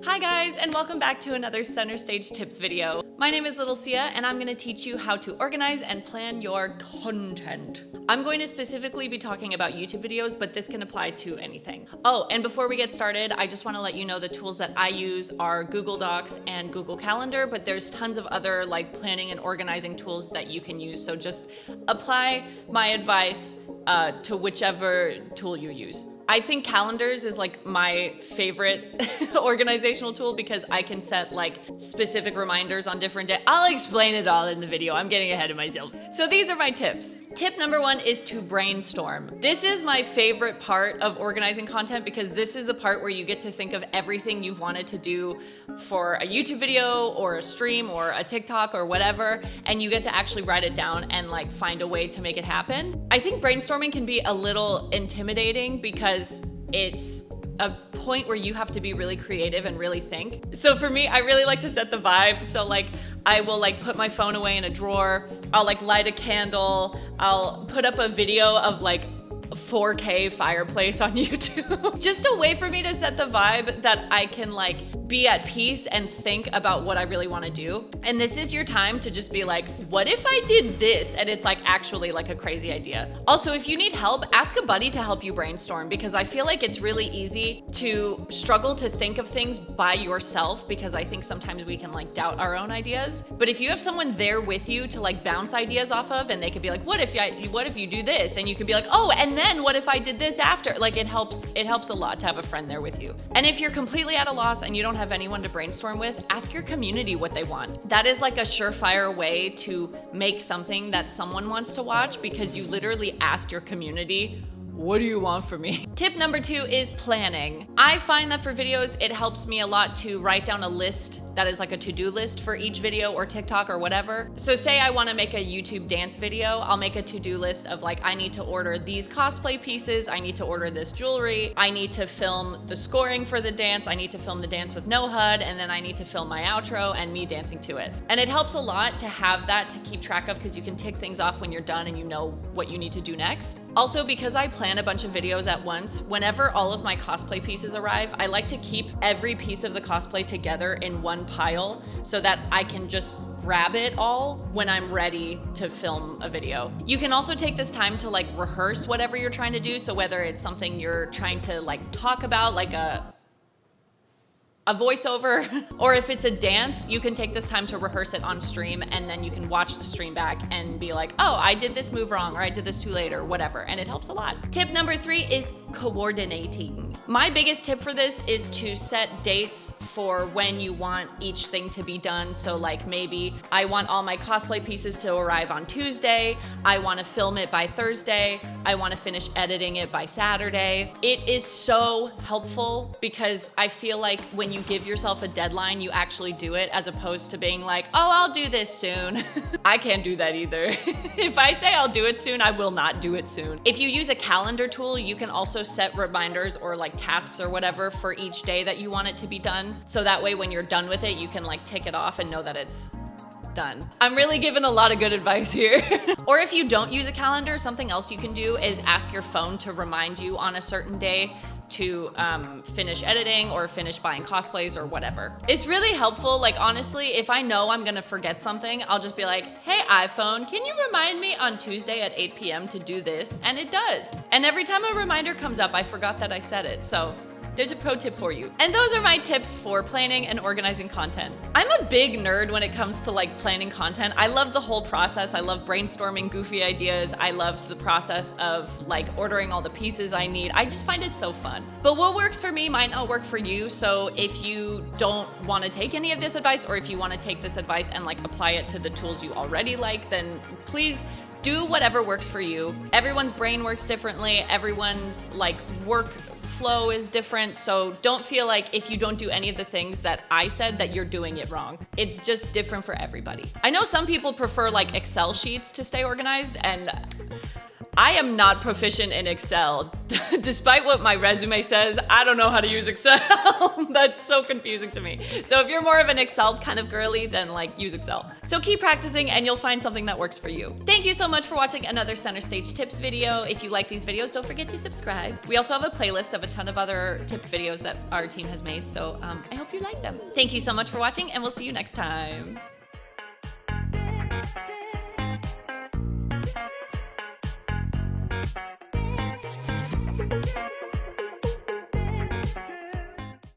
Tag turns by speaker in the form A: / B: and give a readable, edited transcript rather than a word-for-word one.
A: Hi guys, and welcome back to another Center Stage Tips video. My name is Little Sia, and I'm gonna teach you how to organize and plan your content. I'm going to specifically be talking about YouTube videos, but this can apply to anything. Oh, and before we get started, I just wanna let you know the tools that I use are Google Docs and Google Calendar, but there's tons of other like planning and organizing tools that you can use. So just apply my advice to whichever tool you use. I think calendars is like my favorite organizational tool because I can set like specific reminders on different days. I'll explain it all in the video. I'm getting ahead of myself. So these are my tips. Tip number one is to brainstorm. This is my favorite part of organizing content because this is the part where you get to think of everything you've wanted to do for a YouTube video or a stream or a TikTok or whatever, and you get to actually write it down and like find a way to make it happen. I think brainstorming can be a little intimidating because it's a point where you have to be really creative and really think. So for me, I really like to set the vibe. So like I will like put my phone away in a drawer. I'll like light a candle. I'll put up a video of like 4K fireplace on YouTube. Just a way for me to set the vibe that I can like be at peace and think about what I really want to do. And this is your time to just be like, what if I did this? And it's like actually like a crazy idea. Also, if you need help, ask a buddy to help you brainstorm because I feel like it's really easy to struggle to think of things by yourself because I think sometimes we can like doubt our own ideas. But if you have someone there with you to like bounce ideas off of and they could be like, what if you do this? And you can be like, oh, and then what if I did this after? Like it helps a lot to have a friend there with you. And if you're completely at a loss and you don't have anyone to brainstorm with, ask your community what they want. That is like a surefire way to make something that someone wants to watch because you literally asked your community, what do you want from me? Tip number two is planning. I find that for videos, it helps me a lot to write down a list that is like a to-do list for each video or TikTok or whatever. So say I wanna make a YouTube dance video, I'll make a to-do list of like, I need to order these cosplay pieces, I need to order this jewelry, I need to film the scoring for the dance, I need to film the dance with no HUD, and then I need to film my outro and me dancing to it. And it helps a lot to have that to keep track of because you can tick things off when you're done and you know what you need to do next. Also, because I plan a bunch of videos at once, whenever all of my cosplay pieces arrive, I like to keep every piece of the cosplay together in one pile so that I can just grab it all when I'm ready to film a video. You can also take this time to like rehearse whatever you're trying to do. So whether it's something you're trying to like talk about, like a voiceover, or if it's a dance, you can take this time to rehearse it on stream and then you can watch the stream back and be like, oh, I did this move wrong or I did this too late or whatever, and it helps a lot. Tip number three is coordinating. My biggest tip for this is to set dates for when you want each thing to be done. So like maybe I want all my cosplay pieces to arrive on Tuesday, I want to film it by Thursday, I want to finish editing it by Saturday. It is so helpful because I feel like when you give yourself a deadline, you actually do it as opposed to being like, oh, I'll do this soon. I can't do that either. If I say I'll do it soon, I will not do it soon. If you use a calendar tool, you can also set reminders or like tasks or whatever for each day that you want it to be done. So that way when you're done with it, you can like tick it off and know that it's done. I'm really giving a lot of good advice here. Or if you don't use a calendar, something else you can do is ask your phone to remind you on a certain day to finish editing or finish buying cosplays or whatever. It's really helpful. Like honestly, if I know I'm gonna forget something, I'll just be like, hey iPhone, can you remind me on Tuesday at 8 p.m. to do this? And it does. And every time a reminder comes up, I forgot that I said it. So there's a pro tip for you. And those are my tips for planning and organizing content. I'm a big nerd when it comes to like planning content. I love the whole process. I love brainstorming goofy ideas. I love the process of like ordering all the pieces I need. I just find it so fun. But what works for me might not work for you. So if you don't want to take any of this advice, or if you want to take this advice and like apply it to the tools you already like, then please do whatever works for you. Everyone's brain works differently. Everyone's like work flow is different, so don't feel like if you don't do any of the things that I said that you're doing it wrong. It's just different for everybody. I know some people prefer like Excel sheets to stay organized, and I am not proficient in Excel. Despite what my resume says, I don't know how to use Excel. That's so confusing to me. So if you're more of an Excel kind of girly, then like use Excel. So keep practicing and you'll find something that works for you. Thank you so much for watching another Center Stage Tips video. If you like these videos, don't forget to subscribe. We also have a playlist of a ton of other tip videos that our team has made, so I hope you like them. Thank you so much for watching and we'll see you next time.